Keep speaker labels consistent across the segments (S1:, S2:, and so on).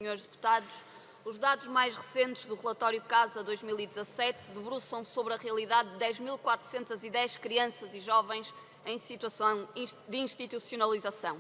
S1: Senhores deputados, os dados mais recentes do relatório CASA 2017 debruçam sobre a realidade de 10.410 crianças e jovens em situação de institucionalização.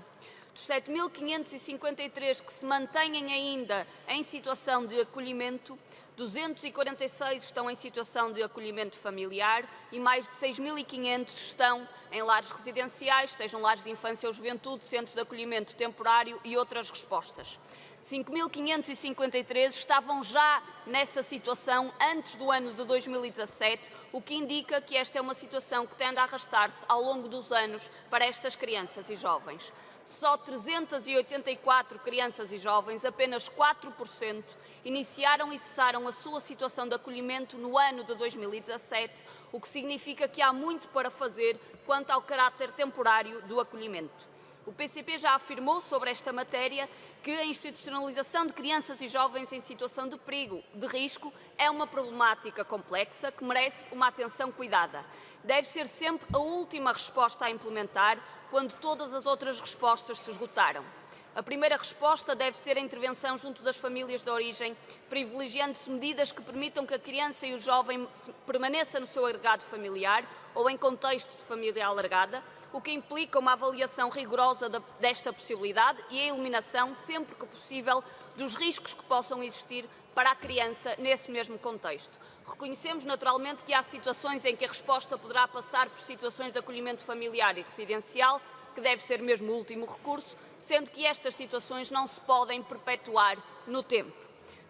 S1: Dos 7.553 que se mantêm ainda em situação de acolhimento, 246 estão em situação de acolhimento familiar e mais de 6.500 estão em lares residenciais, sejam lares de infância ou juventude, centros de acolhimento temporário e outras respostas. 5.553 estavam já nessa situação antes do ano de 2017, o que indica que esta é uma situação que tende a arrastar-se ao longo dos anos para estas crianças e jovens. Só 384 crianças e jovens, apenas 4%, iniciaram e cessaram a sua situação de acolhimento no ano de 2017, o que significa que há muito para fazer quanto ao caráter temporário do acolhimento. O PCP já afirmou sobre esta matéria que a institucionalização de crianças e jovens em situação de perigo, de risco, é uma problemática complexa que merece uma atenção cuidada. Deve ser sempre a última resposta a implementar quando todas as outras respostas se esgotaram. A primeira resposta deve ser a intervenção junto das famílias de origem, privilegiando-se medidas que permitam que a criança e o jovem permaneça no seu agregado familiar ou em contexto de família alargada, o que implica uma avaliação rigorosa desta possibilidade e a eliminação, sempre que possível, dos riscos que possam existir para a criança nesse mesmo contexto. Reconhecemos naturalmente que há situações em que a resposta poderá passar por situações de acolhimento familiar e residencial, que deve ser mesmo o último recurso, sendo que estas situações não se podem perpetuar no tempo.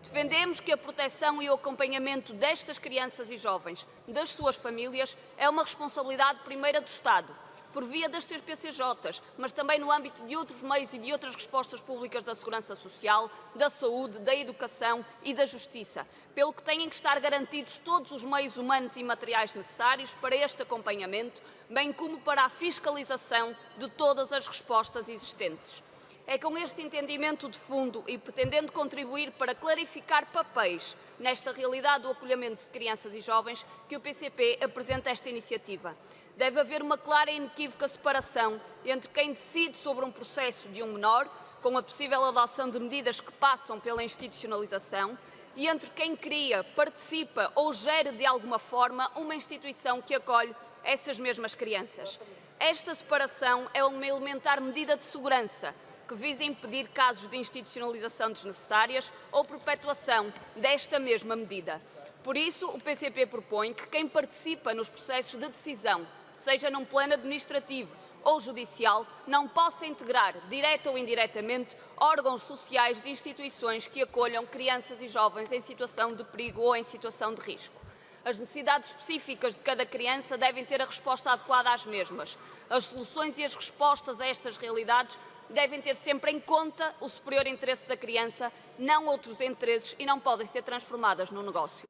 S1: Defendemos que a proteção e o acompanhamento destas crianças e jovens, das suas famílias, é uma responsabilidade primeira do Estado, por via das CPCJs, mas também no âmbito de outros meios e de outras respostas públicas da segurança social, da saúde, da educação e da justiça, pelo que têm que estar garantidos todos os meios humanos e materiais necessários para este acompanhamento, bem como para a fiscalização de todas as respostas existentes. É com este entendimento de fundo e pretendendo contribuir para clarificar papéis nesta realidade do acolhimento de crianças e jovens que o PCP apresenta esta iniciativa. Deve haver uma clara e inequívoca separação entre quem decide sobre um processo de um menor, com a possível adoção de medidas que passam pela institucionalização, e entre quem cria, participa ou gera de alguma forma uma instituição que acolhe essas mesmas crianças. Esta separação é uma elementar medida de segurança que visa impedir casos de institucionalização desnecessárias ou perpetuação desta mesma medida. Por isso, o PCP propõe que quem participa nos processos de decisão, seja num plano administrativo ou judicial, não possa integrar, direta ou indiretamente, órgãos sociais de instituições que acolham crianças e jovens em situação de perigo ou em situação de risco. As necessidades específicas de cada criança devem ter a resposta adequada às mesmas. As soluções e as respostas a estas realidades devem ter sempre em conta o superior interesse da criança, não outros interesses, e não podem ser transformadas num negócio.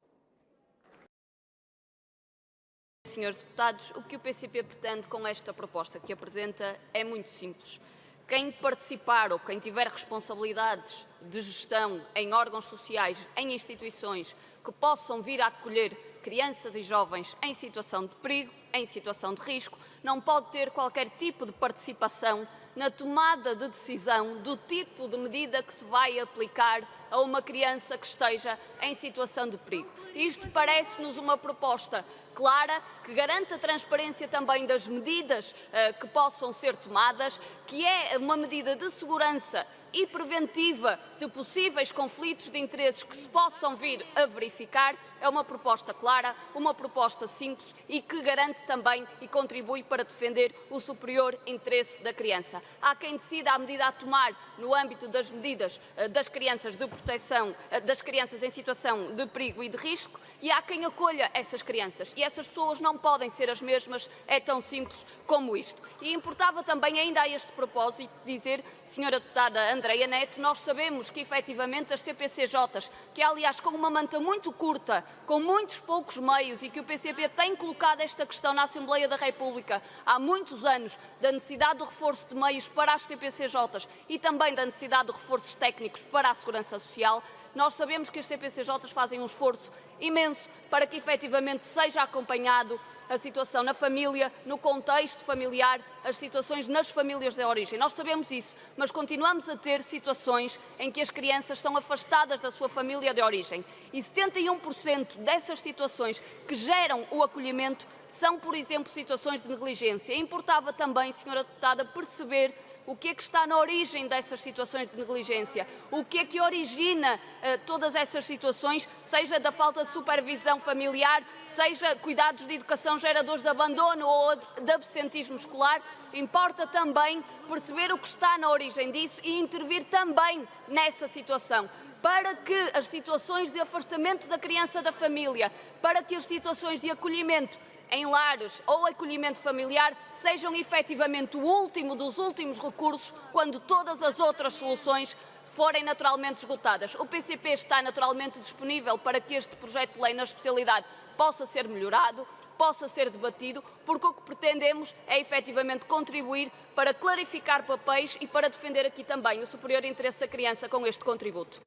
S1: Senhores deputados, o que o PCP pretende com esta proposta que apresenta é muito simples. Quem participar ou quem tiver responsabilidades de gestão em órgãos sociais, em instituições que possam vir a acolher crianças e jovens em situação de perigo, em situação de risco, não pode ter qualquer tipo de participação na tomada de decisão do tipo de medida que se vai aplicar a uma criança que esteja em situação de perigo. Isto parece-nos uma proposta clara, que garante a transparência também das medidas que possam ser tomadas, que é uma medida de segurança e preventiva de possíveis conflitos de interesses que se possam vir a verificar. É uma proposta clara, uma proposta simples e que garante também e contribui para defender o superior interesse da criança. Há quem decida a medida a tomar no âmbito das medidas das crianças de proteção, das crianças em situação de perigo e de risco, e há quem acolha essas crianças. E essas pessoas não podem ser as mesmas, é tão simples como isto. E importava também, ainda a este propósito, dizer, Sra. Deputada Andreia Neto, nós sabemos que efetivamente as CPCJs, que aliás com uma manta muito curta, com muitos poucos meios, e que o PCP tem colocado esta questão na Assembleia da República há muitos anos, da necessidade do reforço de meios para as CPCJs e também da necessidade de reforços técnicos para a Segurança Social, nós sabemos que as CPCJs fazem um esforço imenso para que efetivamente seja acompanhado a situação na família, no contexto familiar, as situações nas famílias de origem. Nós sabemos isso, mas continuamos a ter situações em que as crianças são afastadas da sua família de origem. E 71% dessas situações que geram o acolhimento são, por exemplo, situações de negligência. Importava também, Sra. Deputada, perceber o que é que está na origem dessas situações de negligência, o que é que origina todas essas situações, seja da falta de supervisão familiar, seja cuidados de educação geradores de abandono ou de absentismo escolar. Importa também perceber o que está na origem disso e intervir também nessa situação, para que as situações de afastamento da criança da família, para que as situações de acolhimento em lares ou acolhimento familiar sejam efetivamente o último dos últimos recursos quando todas as outras soluções forem naturalmente esgotadas. O PCP está naturalmente disponível para que este projeto de lei na especialidade possa ser melhorado, possa ser debatido, porque o que pretendemos é efetivamente contribuir para clarificar papéis e para defender aqui também o superior interesse da criança com este contributo.